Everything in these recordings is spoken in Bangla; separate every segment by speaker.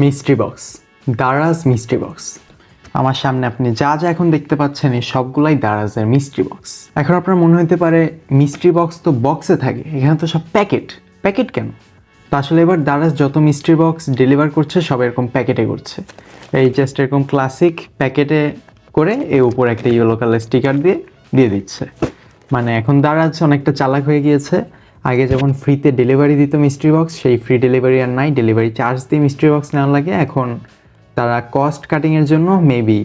Speaker 1: Mystery box, Daraz mystery box. আমার সামনে আপনি যা যা এখন দেখতে পাচ্ছেন এই সবগুলাই দারাজের মিস্ট্রি বক্স। এখন আপনার মনে হতে পারে মিস্ট্রি বক্স তো বক্সে থাকে, এখানে তো সব প্যাকেট, প্যাকেট কেন? তো আসলে এবার দারাজ যত মিস্ট্রি বক্স ডেলিভার করছে সব এরকম প্যাকেটে করছে। এই জাস্ট এরকম ক্লাসিক প্যাকেটে করে এর উপর একটা ইয়েলো কালার স্টিকার দিয়ে দিচ্ছে। মানে এখন দারাজ অনেকটা চালাক হয়ে গিয়েছে। আগে যখন ফ্রিতে ডেলিভারি দিত মিস্ট্রি বক্স, সেই ফ্রি ডেলিভারি আর নাই, ডেলিভারি চার্জ দিয়ে মিস্ট্রি বক্স নেওয়া লাগে। এখন তারা কস্ট কাটিংয়ের জন্য মেবি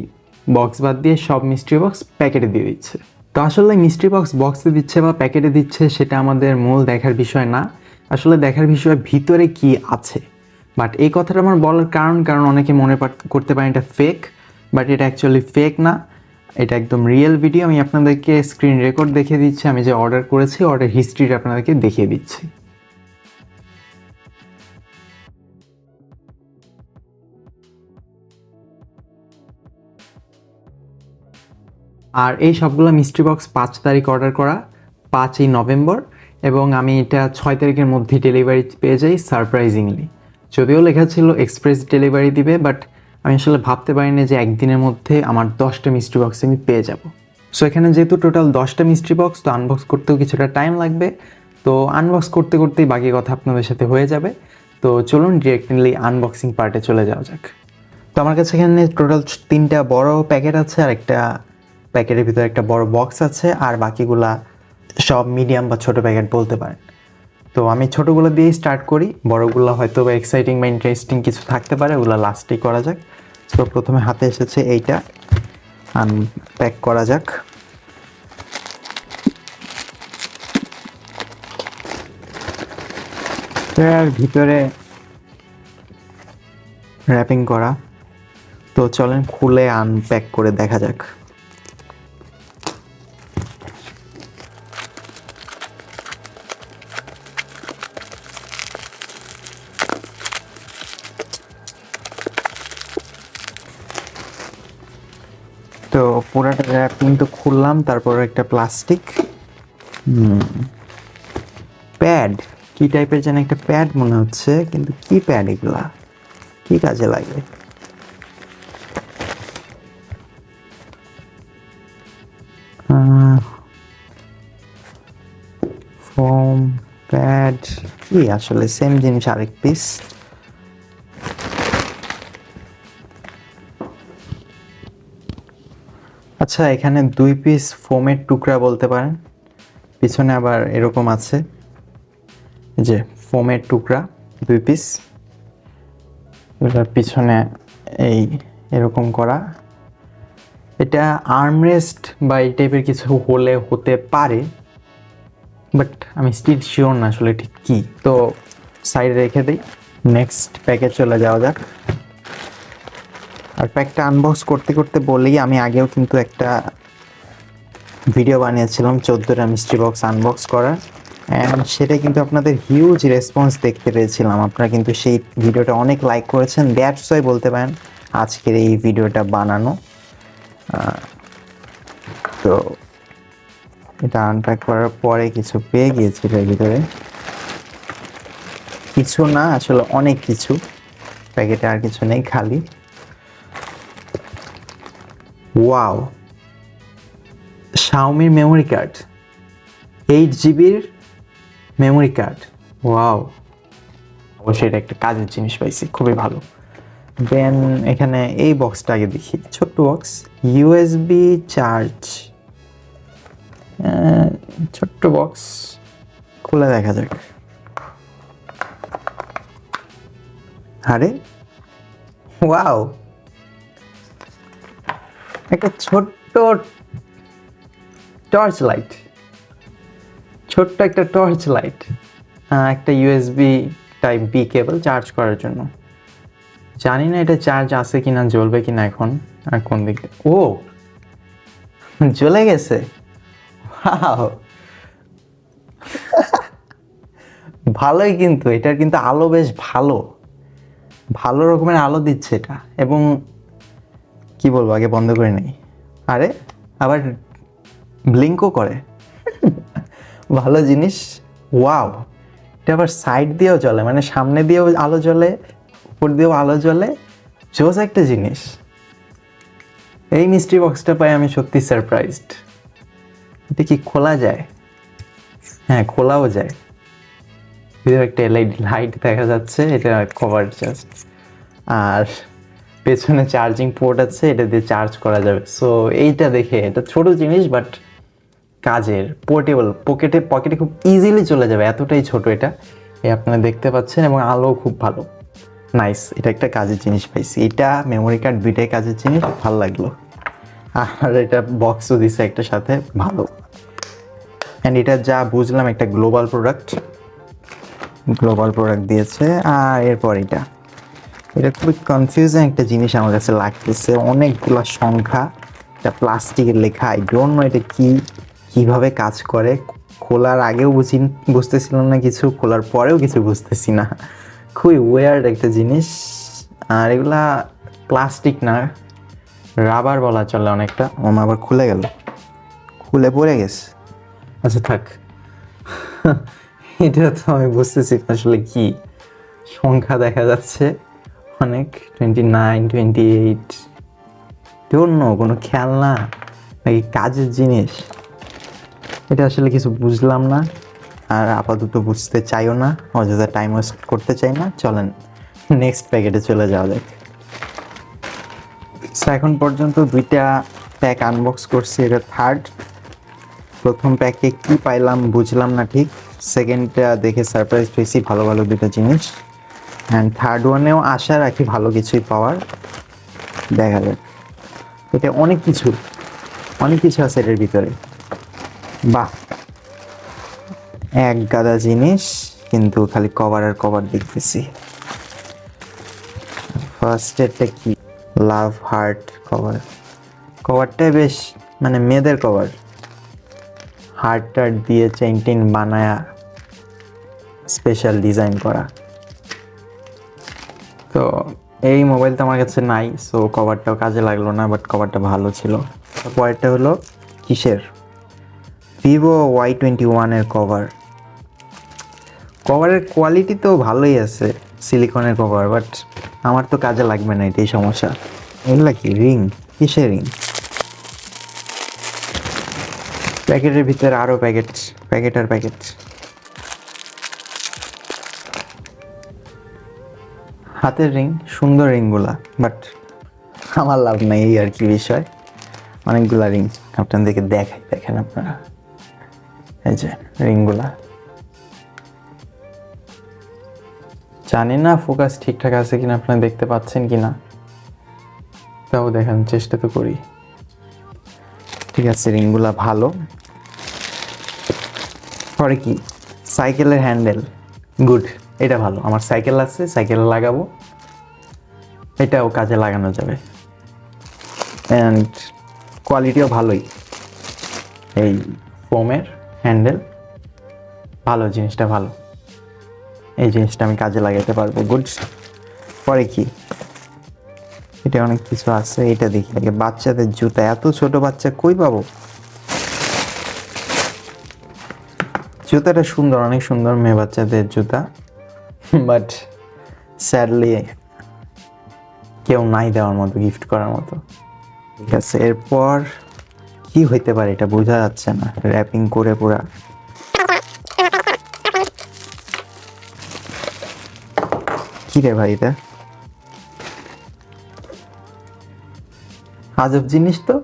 Speaker 1: বক্স বাদ দিয়ে সব মিস্ট্রি বক্স প্যাকেটে দিয়ে দিচ্ছে। তো আসলে মিস্ট্রি বক্স বক্সে দিচ্ছে বা প্যাকেটে দিচ্ছে সেটা আমাদের মূল দেখার বিষয় না, আসলে দেখার বিষয় ভিতরে কি আছে। বাট এই কথাটা আমার বলার কারণ অনেকে মনে করতে পারেন এটা ফেক, বাট এটা অ্যাকচুয়ালি ফেক না, এটা একদম রিয়েল ভিডিও। আমি আপনাদেরকে স্ক্রিন রেকর্ড দেখিয়ে দিচ্ছি, আমি যে অর্ডার করেছি অর্ডার হিস্ট্রিটা আপনাদেরকে দেখিয়ে দিচ্ছি। আর এই সবগুলো মিস্ট্রি বক্স 5 তারিখ অর্ডার করা, 5ই নভেম্বর, এবং আমি এটা 6 তারিখের মধ্যে ডেলিভারি পেয়ে যাই সারপ্রাইজিংলি। যদিও লেখা ছিল এক্সপ্রেস ডেলিভারি দিবে, বাট আমি আসলে ভাবতে পারিনি যে একদিনের মধ্যে আমার 10টা মিস্ট্রি বক্স আমি পেয়ে যাব। সো এখানে যেহেতু টোটাল 10টা মিস্ট্রি বক্স, তো আনবক্স করতেও কিছুটা টাইম লাগবে। তো আনবক্স করতে করতেই বাকি কথা আপনাদের সাথে হয়ে যাবে। তো চলুন ডিরেক্টলি আনবক্সিং পার্টে চলে যাওয়া যাক। তো আমার কাছে এখানে টোটাল 3টা বড় প্যাকেট আছে, আর একটা প্যাকেটের ভিতরে একটা বড় বক্স আছে, আর বাকিগুলা সব মিডিয়াম বা ছোট প্যাকেট বলতে পারেন। তো আমি ছোটোগুলো দিয়েই স্টার্ট করি, বড়গুলো হয়তো বা এক্সাইটিং বা ইন্টারেস্টিং কিছু থাকতে পারে, ওগুলো লাস্টেই করা যাক। তো প্রথমে হাতে এসেছে এইটা, আনপ্যাক করা যাক। এর ভিতরে র্যাপিং করা, তো চলেন খুলে আনপ্যাক করে দেখা যাক। তো পুরাটা র্যাপিং তো খুললাম, তারপর একটা প্লাস্টিক প্যাড, কি টাইপের যেন একটা প্যাড মনে হচ্ছে, কিন্তু কি প্যাড এগুলা, কি কাজে লাগে? ফোম প্যাড, কি আসলে সেম জিনিস আরেক পিস। আচ্ছা, এখানে 2 পিস ফোমের টুকরা বলতে পারেন, পিছনে আবার এরকম আছে যে ফোমের টুকরা 2 পিস, এটার পিছনে এই এরকম করা। এটা আর্মরেস্ট বা এই টাইপের কিছু হলে হতে পারে, বাট আমি স্টিল শিওর না আসলে ঠিক কী। তো সাইডে রেখে দিই, নেক্সট প্যাকে চলে যাওয়া যাক। আর প্যাকটা আনবক্স করতে করতে বলেই, আমি আগেও কিন্তু একটা ভিডিও বানিয়েছিলাম 14টা মিস্ট্রি বক্স আনবক্স করার, অ্যান্ড সেটা কিন্তু আপনাদের হিউজ রেসপন্স দেখতে পেয়েছিলাম। আপনারা কিন্তু সেই ভিডিওটা অনেক লাইক করেছেন, দ্যাটস ওয়াই বলতে পারেন আজকের এই ভিডিওটা বানানো। তো এটা আনপ্যাক করার পরে কিছু পেয়ে গিয়েছি এর ভিতরে, কিছু না আসলে অনেক কিছু, প্যাকেটে আর কিছু নেই, খালি। ওয়াও, শাওমির মেমোরি কার্ড, 8 জিবির মেমোরি কার্ড। ওয়াও, অবশ্যই এটা একটা কাজের জিনিস পাইছি, খুবই ভালো। দেন এখানে এই বক্সটা আগে দেখি, ছোট্ট বক্স, ইউএসবি চার্জ, ছোট্ট বক্স, খুলে দেখা যাক। আরে ওয়াও, একটা ছোট্ট টর্চ লাইট, ছোট্ট একটা টর্চ লাইট, একটা ইউএসবি টাইপ বি কেবল চার্জ করার জন্য। জানি না এটা চার্জ আছে কিনা, জ্বলবে কিনা এখন। আর কোন দিক দিয়ে, ও জ্বলে গেছে, ভালোই, কিন্তু এটার কিন্তু আলো বেশ ভালো, ভালো রকমের আলো দিচ্ছে এটা। এবং কি বলবো, আগে বন্ধ করে নেই। আরে আবার ব্লিঙ্কও করে, ভালো জিনিস। ওয়াও, এটা আবার সাইড দিয়েও জ্বলে, মানে সামনে দিয়েও আলো জ্বলে, উপর দিয়েও আলো জ্বলে, জোস একটা জিনিস। এই মিস্ট্রি বক্সটা পাই আমি সত্যি সারপ্রাইজড। এটা কি খোলা যায়? হ্যাঁ, খোলাও যায়। ভিতরে একটা এলইডি লাইট দেখা যাচ্ছে, এটা কভার জাস্ট। আর পেছনে চার্জিং পোর্ট আছে, এটা দিয়ে চার্জ করা যাবে। সো এইটা দেখে, এটা ছোট জিনিস বাট কাজের, পোর্টেবল, পকেটে খুব ইজিলি চলে যাবে, এতটাই ছোট এটা। এই আপনারা দেখতে পাচ্ছেন, এবং আলো খুব ভালো, নাইস। এটা একটা কাজের জিনিস পাইছি, এটা মেমোরি কার্ড দুইটাই কাজের জিনিস, ভালো লাগলো। আর এটা বক্সও দিছে একটা সাথে, ভালো। অ্যান্ড এটা যা বুঝলাম একটা গ্লোবাল প্রোডাক্ট দিয়েছে। আর এরপর এটা খুবই কনফিউজিং একটা জিনিস আমার কাছে লাগতেছে, অনেকগুলো সংখ্যা, এটা প্লাস্টিকের লেখা। আই ডোন্ট নো এটা কিভাবে কাজ করে। খোলার আগেও বুঝতেছিলাম না কিছু, খোলার পরেও কিছু বুঝতেছি না, খুবই ওয়ার্ড একটা জিনিস। আর এগুলা প্লাস্টিক না, রাবার বলা চলে অনেকটা। ওমা, আবার খুলে পড়ে গেছে। আচ্ছা থাক, এটা তো আমি বুঝতেছি আসলে কি। সংখ্যা দেখা যাচ্ছে অনেক, 29, 28, অন্য কোনো খেলনা নাকি কাজের জিনিস, এটা আসলে কিছু বুঝলাম না। আর আপাতত বুঝতে চাইও না, অযথা টাইম ওয়েস্ট করতে চাই না। চলেন নেক্সট প্যাকেটে চলে যাওয়া যাক। সো এখন পর্যন্ত দুইটা প্যাক আনবক্স করছি, এটা থার্ড। প্রথম প্যাকে কি পাইলাম বুঝলাম না ঠিক, সেকেন্ডটা দেখে সারপ্রাইজ হয়েছি, ভালো ভালো দুটো জিনিস। অ্যান্ড থার্ড ওয়ানেও আশা রাখি ভালো কিছুই পাওয়ার, দেখা যাক। এটা অনেক কিছু আছে এটার ভিতরে, বাহ, এক গাদা জিনিস, কিন্তু খালি কভার আর কভার দেখতেছি। ফার্স্ট এরটা কি, লাভ হার্ট কভারটা বেশ মানে মেয়েদের কভার, হার্ট টার্ট দিয়ে চেইন বানায়া স্পেশাল ডিজাইন করা। তো এই মোবাইল তো আমার কাছে নাই, সো কভারটাও কাজে লাগলো না, বাট কভারটা ভালো ছিল। পরেরটা হলো কিসের, ভিভো Y21 এর কভারের কোয়ালিটি তো ভালোই আছে, সিলিকনের কভার, বাট আমার তো কাজে লাগবে না, এটাই সমস্যা। এগুলা কি রিং, কিসের রিং? প্যাকেটের ভিতরে আরো প্যাকেট। হাতের রিং, সুন্দর রিংগুলা, বাট আমার লাভ নাই, এই আর কি বিষয়। অনেকগুলা রিং আপনাদেরকে দেখেন আপনারা, এই যে রিংগুলা। জানি না ফোকাস ঠিকঠাক আছে কিনা, আপনারা দেখতে পাচ্ছেন কিনা, তাও দেখার চেষ্টা তো করি। ঠিক আছে, রিংগুলা ভালো। পরে কি, সাইকেলের হ্যান্ডেল, গুড, এটা ভালো। আমার সাইকেল আছে, সাইকেলে লাগাবো, এটাও কাজে লাগানো যাবে। অ্যান্ড কোয়ালিটিও ভালোই, এই ফোমের হ্যান্ডেল ভালো, জিনিসটা ভালো, এই জিনিসটা আমি কাজে লাগাতে পারবো, গুড। পরে কি, এটা অনেক কিছু আছে, এটা দেখি আগে। বাচ্চাদের জুতা, এত ছোট বাচ্চা কই পাবো? জুতাটা সুন্দর, অনেক সুন্দর মেয়ে বাচ্চাদের জুতা, বাট স্যাডলি কেউ নাই দেওয়ার মতো, গিফট করার মতো। ঠিক আছে, এরপর কি হইতে পারে এটা বোঝা যাচ্ছে না, র্যাপিং করে পুরা। কি রে ভাই, এটা আজব জিনিস তো।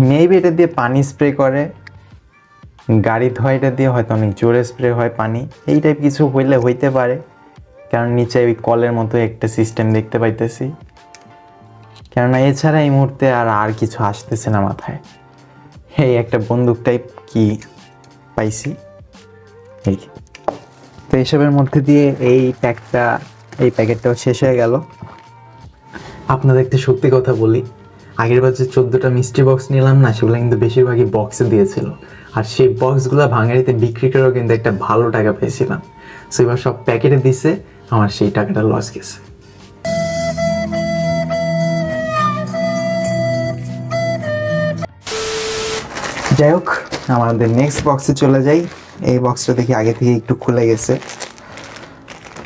Speaker 1: মেবি এটা দিয়ে পানি স্প্রে করে, গাড়ি ধোয়া, এটা দিয়ে হয়তো অনেক জোরে স্প্রে হয় পানি, এই টাইপ কিছু হইতে পারে। কারণ নিচে ওই কলের মতো একটা সিস্টেম দেখতে পাইতেছি, কেননা এছাড়া এই মুহূর্তে আর কিছু আসতেছে না মাথায়। এই একটা বন্দুক টাইপ কি পাইছি, এই তো এইসবের মধ্যে দিয়ে এই প্যাকেটটাও শেষ হয়ে গেল। আপনাদের একটা সত্যি কথা বলি, আগের বার যে 14টা মিস্ট্রি বক্স নিলাম না, সেগুলো কিন্তু বেশিরভাগই বক্সে দিয়েছিল, আর সেই বক্সগুলো ভাঙাড়িতে বিক্রি করেও কিন্তু একটা ভালো টাকা পেয়েছিলাম। সো এবার সব প্যাকেটে দিছে, আমার সেই টাকাটা লস গেছে। যাই হোক, আমাদের নেক্সট বক্সে চলে যাই। এই বক্সটা দেখি আগে থেকে একটু খুলে গেছে।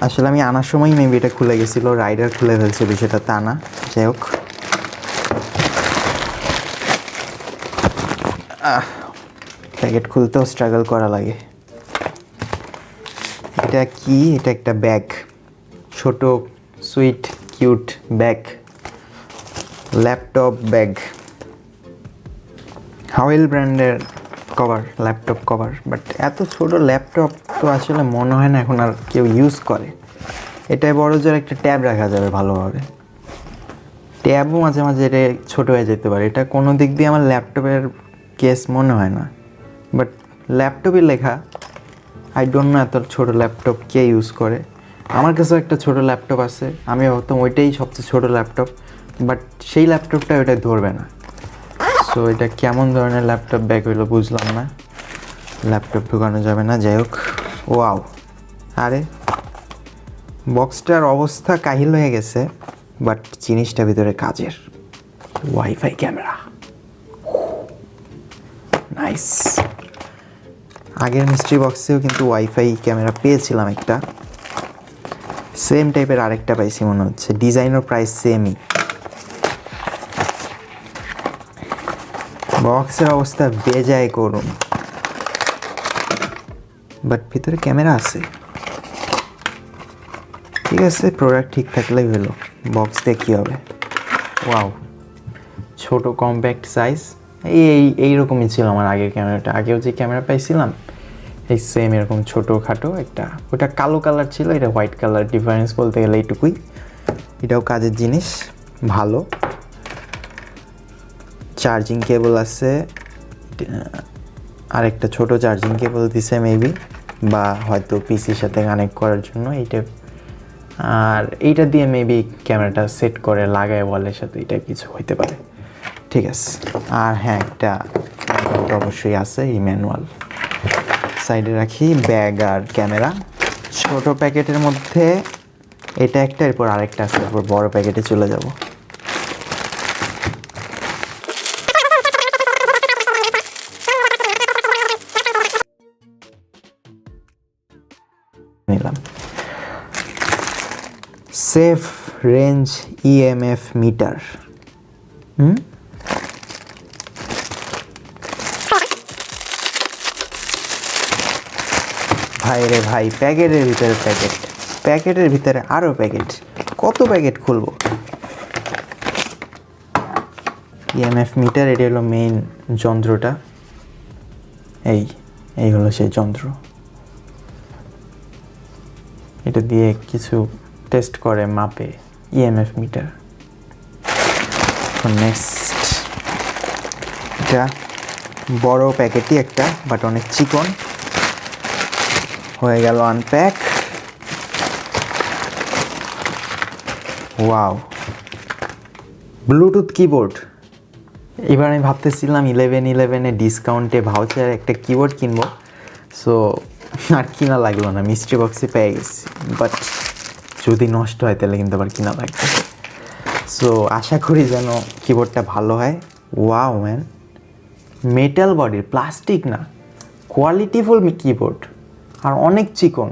Speaker 1: আসলে আমি আনার সময় মেবি এটা খুলে গেছিলো, রাইডার খুলে ফেলছিল, সেটা তা না। যাই হোক, প্যাকেট খুলতেও স্ট্রাগল করা লাগে। এটা কি? এটা একটা ব্যাগ, ছোট sweet cute bag, laptop bag, Howell ব্র্যান্ডের কভার, ল্যাপটপ কভার। বাট এত ছোট ল্যাপটপ তো আসলে মনে হয় না এখন আর কেউ ইউজ করে। এটাই বড় জোর একটা ট্যাব রাখা যাবে ভালোভাবে। ট্যাবও মাঝে মাঝে এটা ছোটো হয়ে যেতে পারে, এটা কোনো দিক দিয়ে আমার ল্যাপটপের কেস মনে হয় না। বাট ল্যাপটপে লেখা, আই ডোন্ট নো এত ছোটো ল্যাপটপ কে ইউজ করে। আমার কাছেও একটা ছোটো ল্যাপটপ আছে, আমি ভাবতাম ওইটাই সবচেয়ে ছোটো ল্যাপটপ, বাট সেই ল্যাপটপটা ওইটা ধরবে না। সো এটা কেমন ধরনের ল্যাপটপ ব্যাগ হইলো বুঝলাম না, ল্যাপটপ ঢুকানো যাবে না। যাই হোক, ওয়াও, আরে বক্সটার অবস্থা কাহিল হয়ে গেছে, বাট জিনিসটা ভিতরে কাজের। Wifi camera, nice. আগের মিস্ট্রি বক্সেও কিন্তু ওয়াইফাই ক্যামেরা পেয়েছিলাম একটা, সেম টাইপের আরেকটা পাইছি মনে হচ্ছে, ডিজাইনও প্রায় সেমই। বক্সের অবস্থা বেজায় করুন, বাট ভিতরে ক্যামেরা আছে। ঠিক আছে, প্রোডাক্ট ঠিক থাকলেই হলো, বক্স দিয়ে কী হবে। ওয়াও, ছোটো কম্প্যাক্ট সাইজ, এইরকমই ছিল আমার আগের ক্যামেরাটা। আগেও যে ক্যামেরা পাইছিলাম এই সেম এরকম ছোটোখাটো একটা, ওটা কালো কালার ছিল, এটা হোয়াইট কালার। ডিফারেন্স বলতে গেলে এইটুকুই। এটাও কাজের জিনিস, ভালো। চার্জিং কেবল আছে, আরেকটা ছোট চার্জিং কেবল দিছে মেবি, বা হয়তো পিসির সাথে কানেক্ট করার জন্য এইটা। আর এইটা দিয়ে মেবি ক্যামেরাটা সেট করে লাগায় ওয়ালের সাথে, এটা কিছু হইতে পারে। ঠিক আছে, আর হ্যাঁ, একটা অবশ্যই আছে, এই ম্যানুয়াল। সাইডে রাখি ব্যাগ আর ক্যামেরা। ছোট প্যাকেটের মধ্যে এটা একটা, এরপর আরেকটা আছে, এরপর বড় প্যাকেটে চলে যাব। নিলাম সেফ রেঞ্জ ইএমএফ মিটার। ভাই রে ভাই, প্যাকেটের ভিতরে প্যাকেট, প্যাকেটের ভিতরে আরও প্যাকেট, কত প্যাকেট খুলবো। ইএমএফ মিটার, এটি হলো মেইন যন্ত্রটা। এই হলো সেই যন্ত্র, এটা দিয়ে কিছু টেস্ট করে, মাপে, ইএমএফ মিটার। নেক্সট, এটা বড় প্যাকেটই একটা, বাট অনেক চিকন। হয়ে গেল আনপ্যাক। Wow, Bluetooth keyboard. এবার আমি ভাবতেছিলাম 11-11-এ ডিসকাউন্টে ভাউচার একটা কিবোর্ড কিনবো। সো আর কিনা লাগলো না, মিস্ট্রি বক্সে পেয়ে গেছি। বাট যদি নষ্ট হয় তাহলে কিন্তু আবার কিনা লাগবে। সো আশা করি যেন কিবোর্ডটা ভালো হয়। ওয়াও ম্যান, মেটাল বডির, প্লাস্টিক না, কোয়ালিটিফুল কিবোর্ড। আর অনেক চিকন,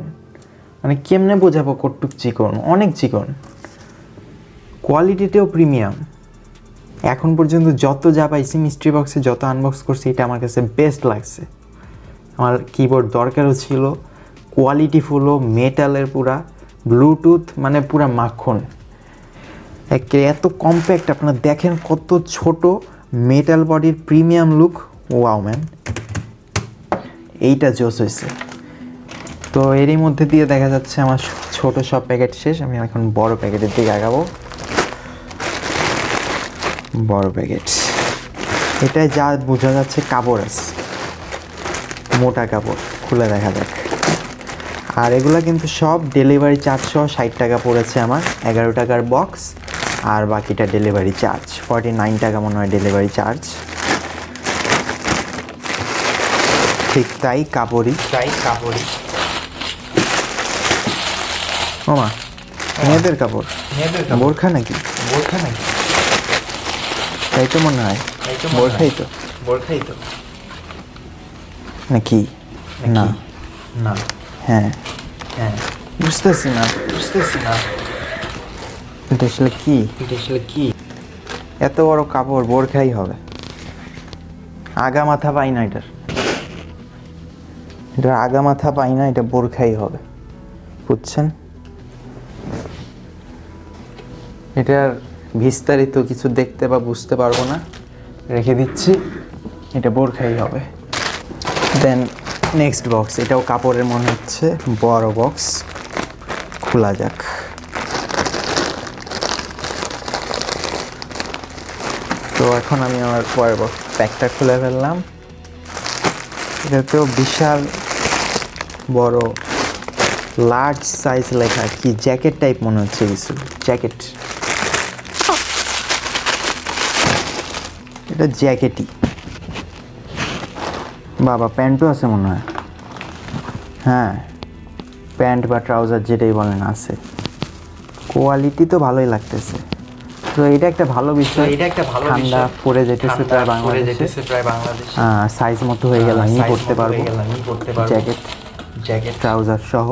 Speaker 1: মানে কেমনে বোঝাবো কটুক চিকন, অনেক চিকন। কোয়ালিটিটাও প্রিমিয়াম। এখন পর্যন্ত যত যা পাইছি মিস্ট্রি বক্সে, যত আনবক্স করছি, এটা আমার কাছে বেস্ট লাগছে। আমার কিবোর্ড দরকারও ছিল, কোয়ালিটিফুলও, মেটালের, পুরা ব্লুটুথ, মানে পুরা মাখন। এত কম্প্যাক্ট, আপনারা দেখেন কত ছোট, মেটাল বডির, প্রিমিয়াম লুক। ওয়াও ম্যান, এইটা জোস হয়েছে। তো এরই মধ্যে দিয়ে দেখা যাচ্ছে আমার ছোট সব প্যাকেট শেষ। আমি এখন বড় প্যাকেটের দিকে আগাবো। বড় প্যাকেট, এটাই যা বোঝা যাচ্ছে কাপড় আছে, মোটা কাপড়, খুলে দেখা যাক। আর এগুলা কিন্তু সব ডেলিভারি চার্জ সহ 60 টাকা পড়েছে আমার। 11 টাকার বক্স, আর বাকিটা ডেলিভারি চার্জ, 49 টাকা মনে হয় ডেলিভারি চার্জ। ঠিক তাই কাপড়ই, ওমা, মেয়েদের কাপড়, বোরখা নাকি? তাই তো মনে হয়, বোরখাই তো নাকি? না,
Speaker 2: না,
Speaker 1: হ্যাঁ,
Speaker 2: হ্যাঁ,
Speaker 1: বুঝতেছি না এটা আসলে কি এত বড় কাপড় বোরখাই হবে, আগা মাথা পাই না এটা আগা মাথা পাই না, এটা বোরখাই হবে, বুঝছেন? এটার বিস্তারিত কিছু দেখতে বা বুঝতে পারবো না, রেখে দিচ্ছি, এটা বোরখাই হবে। দেন নেক্সট বক্স, এটাও কাপড়ের মনে হচ্ছে, বড় বক্স, খোলা যাক। তো এখন আমি আমার পরের বক্স প্যাকটা খুলে ফেললাম। এটাতেও বিশাল বড় লার্জ সাইজ লেখা, কি জ্যাকেট টাইপ মনে হচ্ছে, কিছু জ্যাকেট, এটা জ্যাকেটই, বাবা প্যান্টও আছে মনে হয়, হ্যাঁ প্যান্ট বা ট্রাউজার যেটাই বলেন আছে, কোয়ালিটি তো ভালোই লাগতেছে। তো এটা একটা ভালো বিষয়, ঠান্ডা পড়ে যেতেছে প্রায় বাংলাদেশে, সাইজ মতো হয়ে গেল, আমি পড়তে পারবো জ্যাকেট ট্রাউজার সহ,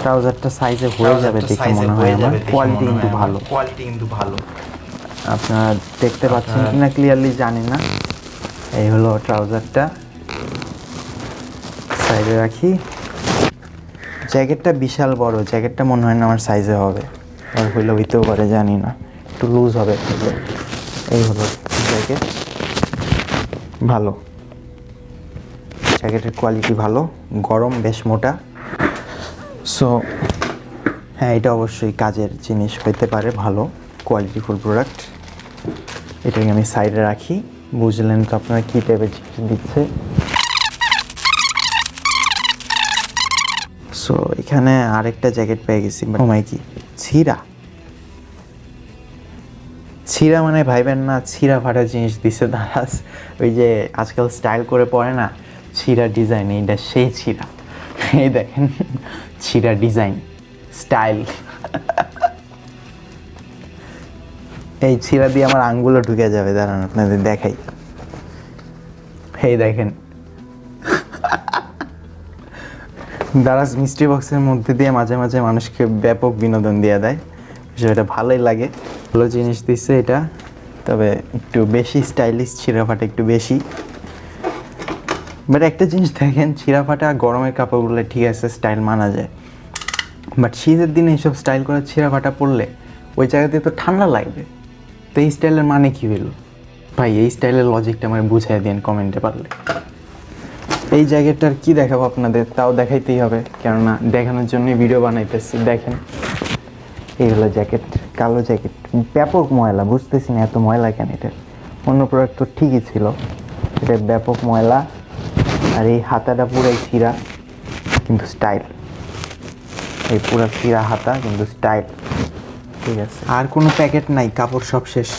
Speaker 1: ট্রাউজারটা সাইজে হয়ে যাবে দেখে মনে হয় আমার। কোয়ালিটি কিন্তু ভালো, আপনারা দেখতে পাচ্ছেন কিনা ক্লিয়ারলি জানি না। এই হলো ট্রাউজারটা, সাইডে রাখি। জ্যাকেটটা বিশাল বড়, জ্যাকেটটা মনে হয় না আমার সাইজে হবে, আর হইলে হইতেও পারে জানি না, একটু লুজ হবে। এই হলো জ্যাকেট, ভালো জ্যাকেটের কোয়ালিটি ভালো, গরম, বেশ মোটা। সো হ্যাঁ, এটা অবশ্যই কাজের জিনিস হইতে পারে, ভালো কোয়ালিটিফুল প্রোডাক্ট। এটাকে আমি সাইডে রাখি। বুঝলেন তো আপনারা কী টাইপের দিচ্ছে। সো এখানে আরেকটা জ্যাকেট পেয়ে গেছি, কি ছিঁড়া মানে ভাইবেন না ছিঁড়া ফাটা জিনিস দিছে দারাজ, ওই যে আজকাল স্টাইল করে পরে না ছিঁড়া ডিজাইন, এইটা সেই ছিঁড়া, এই দেখেন ছিঁড়া ডিজাইন স্টাইল। এই ছিঁড়া দিয়ে আমার আঙ্গুলও ঢুকে যাবে, দাঁড়ান আপনাদের দেখাই, এই দেখেন দারাজ মিস্ট্রি বক্সের মধ্যে দিয়ে মাঝে মাঝে মানুষকে ব্যাপক বিনোদন দিয়ে দেয়, সেটা ভালোই লাগে, ভালো জিনিস দিচ্ছে এটা, তবে একটু বেশি স্টাইলিশ, ছিঁড়া ফাটা একটু বেশি। বাট একটা জিনিস দেখেন, ছিঁড়া ফাটা গরমের কাপড়গুলো ঠিক আছে, স্টাইল মানা যায়, বাট শীতের দিনে এইসব স্টাইল করে ছিঁড়া ফাটা পরলে ওই জায়গাতে তো ঠান্ডা লাগবে, তো এই স্টাইলের মানে কী হইলো ভাই? এই স্টাইলের লজিকটা আমার বুঝাই দেন কমেন্টে পারলে। এই জ্যাকেটটার কি দেখাবো আপনাদের, তাও দেখাইতেই হবে, কেননা দেখানোর জন্যই ভিডিও বানাইতেছি। দেখেন এই হলো জ্যাকেট, কালো জ্যাকেট, ব্যাপক ময়লা, বুঝতেছি না এত ময়লা কেন। এটা অন্য প্রোডাক্ট তো ঠিকই ছিল, এটা ব্যাপক ময়লা, আর এই হাতাটা পুরাই ছিঁড়া কিন্তু স্টাইল, এই পুরা ছিঁড়া হাতা কিন্তু স্টাইল, ঠিক আছে। আর কোনো প্যাকেট নাই, কাপড় সব শেষ,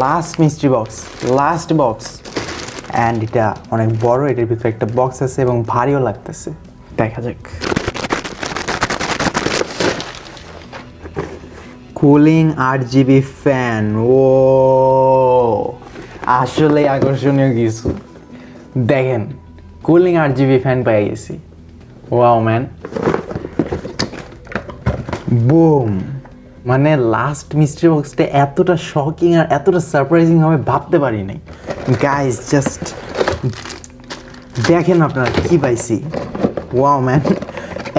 Speaker 1: last mystery box, last box, and এটা অনেক বড়, এটার ভিতরে একটা বক্স আছে এবং ভারীও লাগতেছে, দেখা যাক। কুলিং 8GB ফ্যান, ও আসলে আকর্ষণীয় কিছু, দেখেন কুলিং 8GB ফ্যান পেয়ে গেছি, ওয়াও ম্যান, বুম। মানে লাস্ট মিস্ট্রি বক্সটা এতটা শকিং আর এতটা সারপ্রাইজিং হবে ভাবতে পারি নাই। গাইজ জাস্ট দেখেন আপনারা কি পাইছি, ওয়াও ম্যান,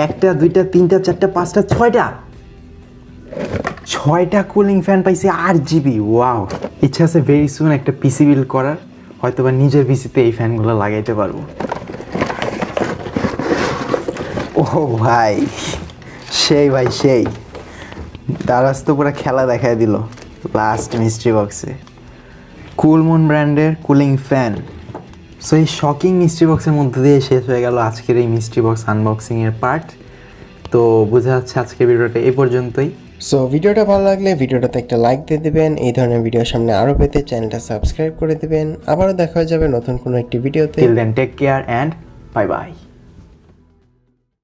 Speaker 1: একটা দুইটা তিনটা চারটা পাঁচটা ছয়টা কুলিং ফ্যান পাইছি 8GB, ওয়াও। ইচ্ছা আছে ভেরি সুন একটা পিসি বিল্ড করার, হয়তো বা নিজের পিসিতে এই ফ্যানগুলো লাগাইতে পারবো। ও ভাই সেই, ভাই সেই, দারাজ তো পুরো খেলা দেখায় দিল লাস্ট মিস্ট্রি বক্সে, কুলমুন ব্র্যান্ডের কুলিং ফ্যান। সো এই শকিং মিস্ট্রি বক্সের মধ্যে দিয়ে শেষ হয়ে গেল আজকের এই মিস্ট্রি বক্স আনবক্সিংয়ের পার্ট। তো বোঝা যাচ্ছে আজকের ভিডিওটা এই পর্যন্তই।
Speaker 2: সো ভিডিওটা ভালো লাগলে ভিডিওটাতে একটা লাইক দিয়ে দেবেন, এই ধরনের ভিডিও সামনে আরও পেতে চ্যানেলটা সাবস্ক্রাইব করে দেবেন। আবারও দেখা হয়ে যাবে নতুন কোনো একটি ভিডিওতে।
Speaker 1: Till then take care and bye by.